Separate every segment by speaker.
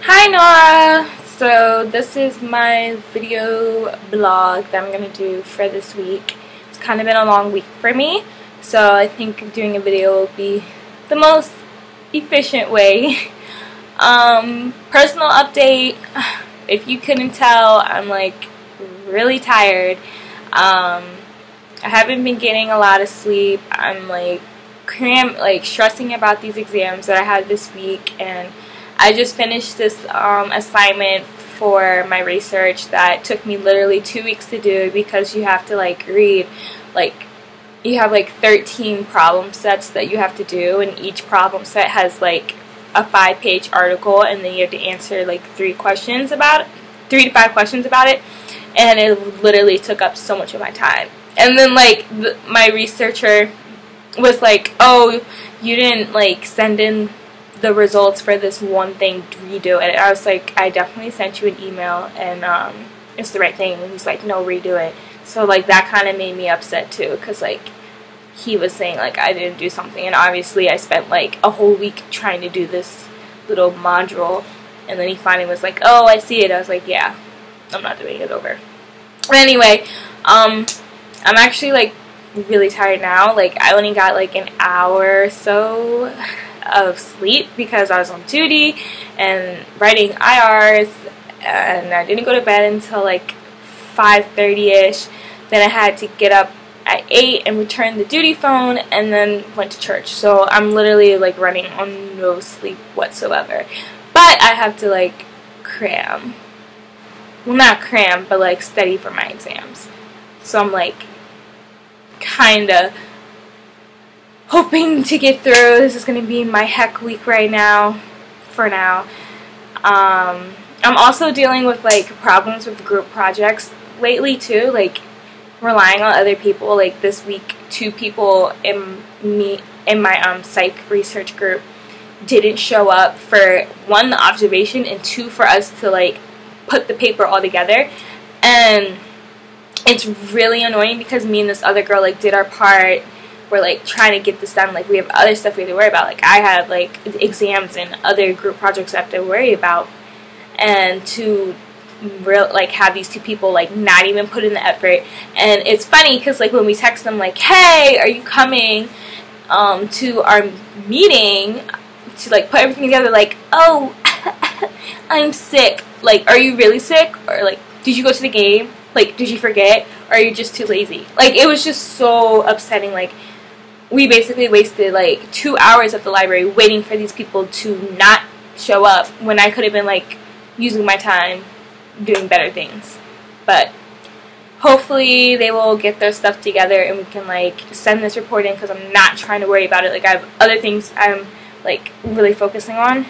Speaker 1: Hi Nora! So this is my video blog that I'm going to do for this week. It's kind of been a long week for me, so I think doing a video will be the most efficient way. Personal update, if you couldn't tell, I'm like really tired. I haven't been getting a lot of sleep. I'm like stressing about these exams that I had this week, and I just finished this assignment for my research that took me literally 2 weeks to do because you have to read, you have 13 problem sets that you have to do, and each problem set has a 5-page article, and then you have to answer 3 to 5 questions about it, and it literally took up so much of my time. And then my researcher was like, oh, you didn't send in the results for this one thing, redo it. I was like, I definitely sent you an email, and it's the right thing. And he's like, no, redo it. So that kind of made me upset too, because he was saying I didn't do something, and obviously I spent a whole week trying to do this little module, and then he finally was like, oh, I see it. I was like, yeah, I'm not doing it over. But anyway, I'm actually really tired now. I only got an hour or so of sleep because I was on duty and writing IRs, and I didn't go to bed until 5:30ish. Then I had to get up at 8 and return the duty phone, and then went to church. So I'm literally running on no sleep whatsoever. But I have to cram. Well, not cram, but study for my exams. So I'm kinda hoping to get through. This is going to be my heck week right now, for now. I'm also dealing with problems with group projects lately too, relying on other people. This week, 2 people in my psych research group didn't show up for 1, the observation, and 2, for us to put the paper all together. And it's really annoying because me and this other girl did our part. We're trying to get this done. We have other stuff we have to worry about. I have exams and other group projects I have to worry about, and to have these 2 people not even put in the effort. And it's funny because when we text them hey, are you coming to our meeting to put everything together, oh, I'm sick. Are you really sick? Or did you go to the game? Did you forget? Or are you just too lazy? It was just so upsetting. We basically wasted 2 hours at the library waiting for these people to not show up when I could have been using my time doing better things. But hopefully they will get their stuff together and we can send this report in, because I'm not trying to worry about it. I have other things I'm really focusing on.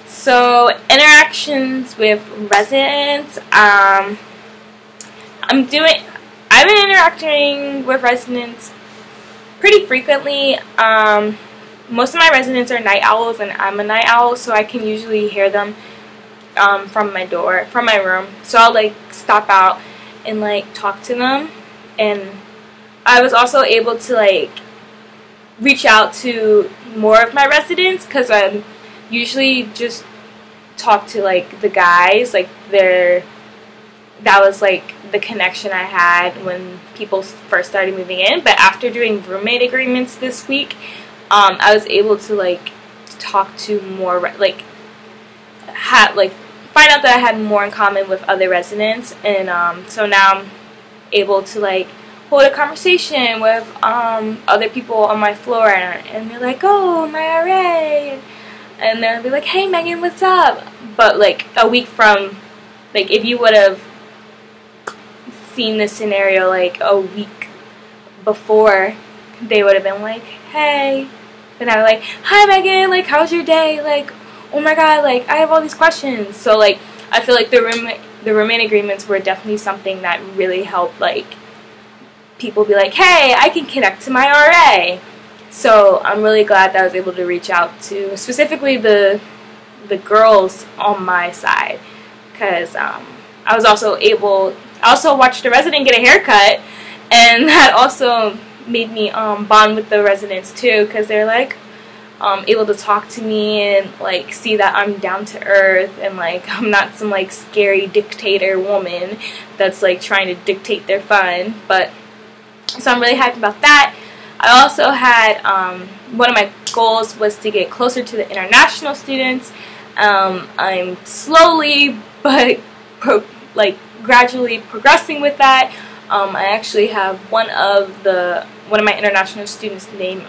Speaker 1: So interactions with residents. I've been interacting with residents pretty frequently. Most of my residents are night owls, and I'm a night owl, so I can usually hear them from my room. So I'll stop out and talk to them. And I was also able to reach out to more of my residents, because I usually just talk to the guys. That was the connection I had when people first started moving in. But after doing roommate agreements this week, I was able to talk to more, find out that I had more in common with other residents. And so now I'm able to hold a conversation with other people on my floor, and they're like, oh, my RA, and they'll be like, hey Megan, what's up? But a week from, if you would have seen this scenario a week before, they would have been like, hey. And I'm like, hi Megan, how's your day? Oh my god, I have all these questions. So I feel the roommate agreements were definitely something that really helped people be like, hey, I can connect to my RA. So I'm really glad that I was able to reach out to specifically the girls on my side, because I was also watched a resident get a haircut, and that also made me bond with the residents too, because they're like, able to talk to me and like see that I'm down to earth and like I'm not some like scary dictator woman that's like trying to dictate their fun. But so I'm really happy about that. I also had one of my goals was to get closer to the international students. I'm slowly but gradually progressing with that. I actually have one of my international students named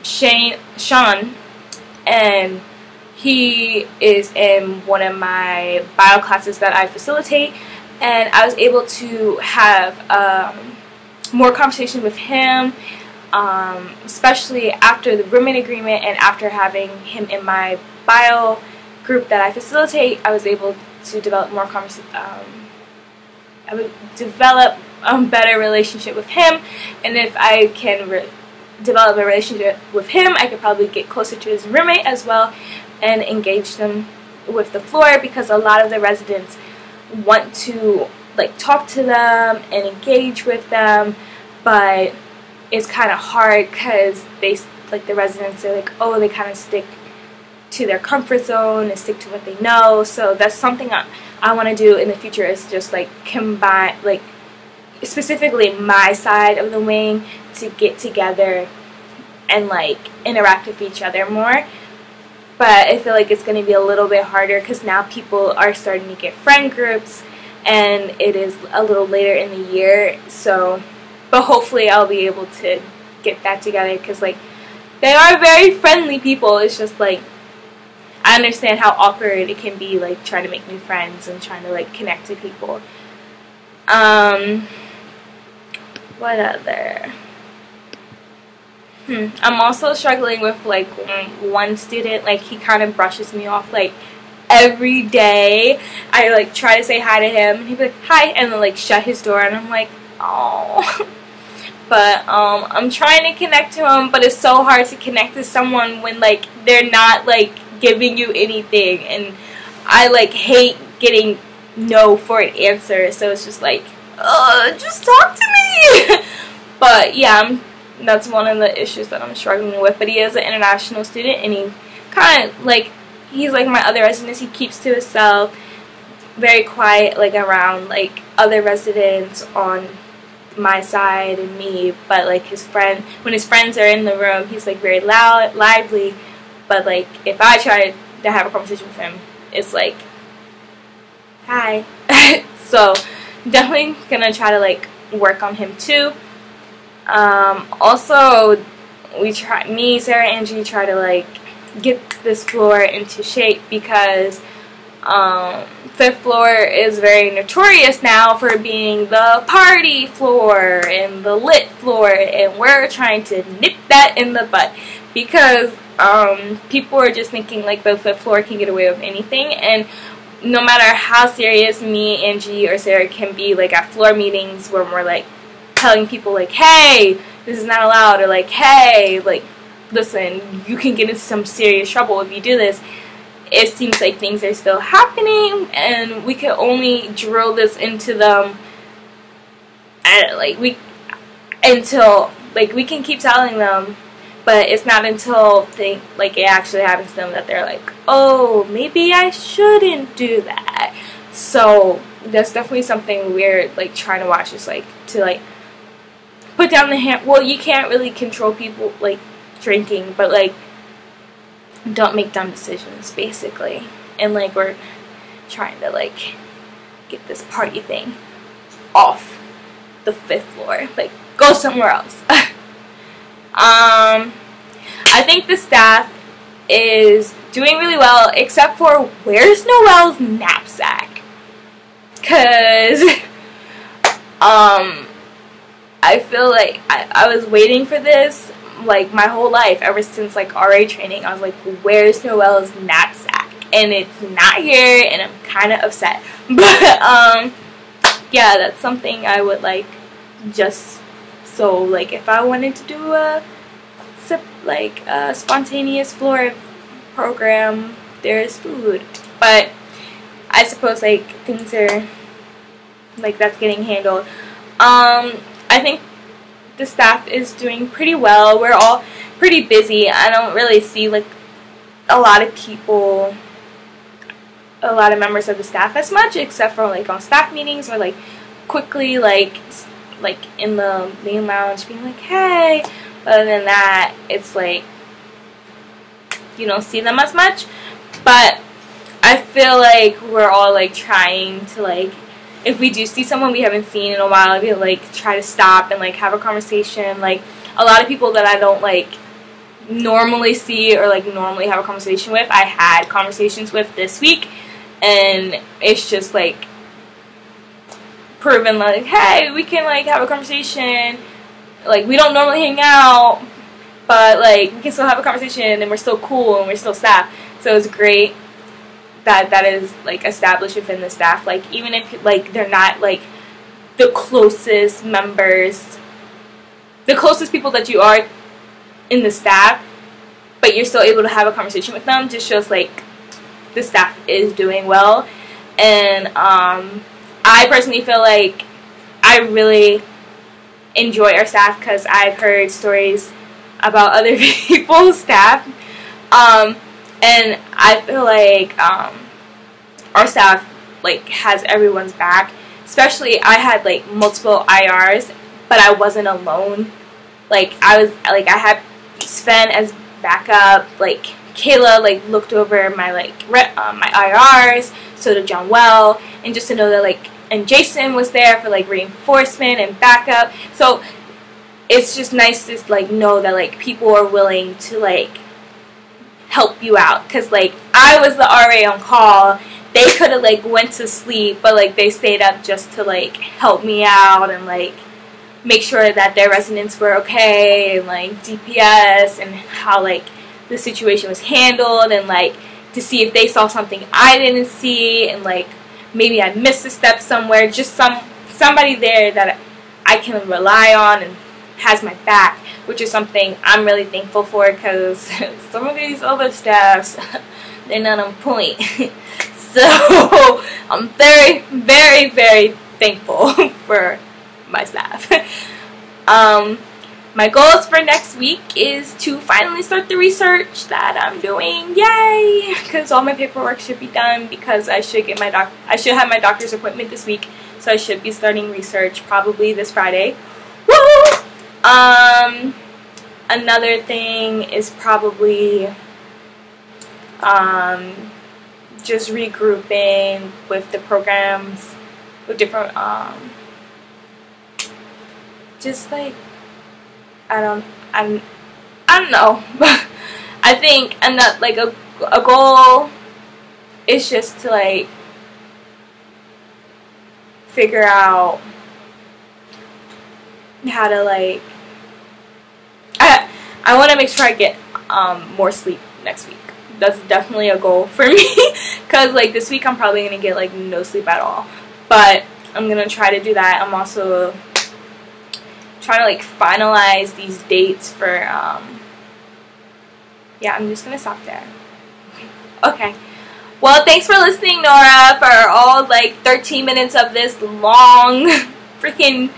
Speaker 1: Sean, and he is in one of my bio classes that I facilitate, and I was able to have more conversation with him, especially after the roommate agreement and after having him in my bio group that I facilitate. I was able to develop more I would develop a better relationship with him, and if I can develop a relationship with him, I could probably get closer to his roommate as well and engage them with the floor, because a lot of the residents want to like talk to them and engage with them, but it's kind of hard because they like the residents are like, oh, they kind of stick to their comfort zone and stick to what they know. So that's something I want to do in the future, is just like combine, like specifically my side of the wing, to get together and like interact with each other more. But I feel like it's going to be a little bit harder because now people are starting to get friend groups and it is a little later in the year. So, but hopefully I'll be able to get that together, because like they are very friendly people. It's just like I understand how awkward it can be, like trying to make new friends and trying to like connect to people. What other? I'm also struggling with like one student. Like he kind of brushes me off like every day. I like try to say hi to him and he'd be like hi, and then like shut his door, and I'm like, oh. But I'm trying to connect to him, but it's so hard to connect to someone when like they're not like giving you anything, and I like hate getting no for an answer. So it's just like, just talk to me. But yeah, that's one of the issues that I'm struggling with. But he is an international student, and he kind of like, he's like my other residents. He keeps to himself, very quiet, like around like other residents on my side and me. But like when his friends are in the room, he's like very loud, lively. But like if I try to have a conversation with him, it's like, hi. So definitely gonna try to like work on him too. Also, me, Sarah, and Angie try to like get this floor into shape, because fifth floor is very notorious now for being the party floor and the lit floor, and we're trying to nip that in the butt, because people are just thinking like the fifth floor can get away with anything. And no matter how serious me, Angie, or Sarah can be like at floor meetings where we're like telling people like, hey, this is not allowed, or like, hey, like, listen, you can get into some serious trouble if you do this, it seems like things are still happening, and we can only drill this into them until we can keep telling them, but it's not until it actually happens to them that they're like, oh, maybe I shouldn't do that. So that's definitely something we're like trying to watch, is like to like put down the hand. Well, you can't really control people like drinking, but like don't make dumb decisions basically. And like we're trying to like get this party thing off the fifth floor, like go somewhere else. I think the staff is doing really well, except for where's Noelle's knapsack? Cause I feel like I was waiting for this like my whole life, ever since like RA training. I was like, where's Noelle's knapsack? And it's not here, and I'm kind of upset. But yeah, that's something I would like, just so like if I wanted to do a spontaneous floor program, there's food. But I suppose like things are like that's getting handled. I think the staff is doing pretty well. We're all pretty busy. I don't really see like a lot of people, a lot of members of the staff as much, except for like on staff meetings or like quickly like in the main lounge being like, hey. Other than that, it's like you don't see them as much. But I feel like we're all like trying to like, if we do see someone we haven't seen in a while, we like try to stop and like have a conversation. Like a lot of people that I don't like normally see or like normally have a conversation with, I had conversations with this week, and it's just like proven like, hey, we can like have a conversation. Like we don't normally hang out, but like we can still have a conversation and we're still cool and we're still staff. So it's great that is like established within the staff. Like even if like they're not like the closest members, the closest people that you are in the staff, but you're still able to have a conversation with them, just shows like the staff is doing well. And I personally feel like I really enjoy our staff because I've heard stories about other people's staff, and I feel like our staff like has everyone's back. Especially I had like multiple IRs, but I wasn't alone. Like I had Sven as backup. Like Kayla like looked over my like my IRs. So did John Well, and just to know that like, and Jason was there for like reinforcement and backup. So it's just nice to like know that like people are willing to like help you out. Cause like I was the RA on call. They could have like went to sleep, but like they stayed up just to like help me out and like make sure that their residents were okay, and like DPS and how like the situation was handled, and like to see if they saw something I didn't see, and like maybe I missed a step somewhere. Just somebody there that I can rely on and has my back, which is something I'm really thankful for, because some of these other staffs, they're not on point. So I'm very, very, very thankful for my staff. My goals for next week is to finally start the research that I'm doing. Yay! Because all my paperwork should be done, because I should have my doctor's appointment this week, so I should be starting research probably this Friday. Woo! Another thing is probably just regrouping with the programs, with different just like I don't know. I think like a goal is just to like figure out how to like I want to make sure I get more sleep next week. That's definitely a goal for me, because like this week I'm probably gonna get like no sleep at all, but I'm gonna try to do that. I'm also trying to like finalize these dates for yeah, I'm just gonna stop there. Okay, well, thanks for listening, Nora, for all like 13 minutes of this long freaking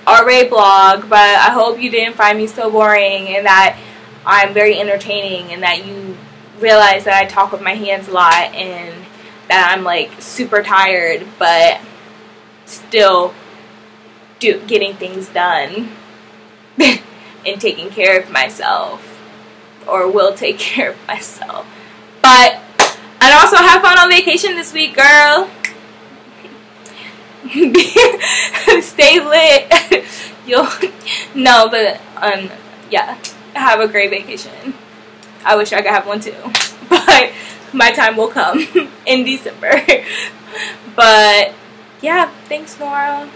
Speaker 1: RA blog, but I hope you didn't find me so boring, and that I'm very entertaining, and that you realize that I talk with my hands a lot, and that I'm like super tired, but still getting things done and taking care of myself, or will take care of myself. But I'd also have fun on vacation this week, girl. Stay lit. No, but yeah, have a great vacation. I wish I could have one too, but my time will come in December. But yeah, thanks, Nora.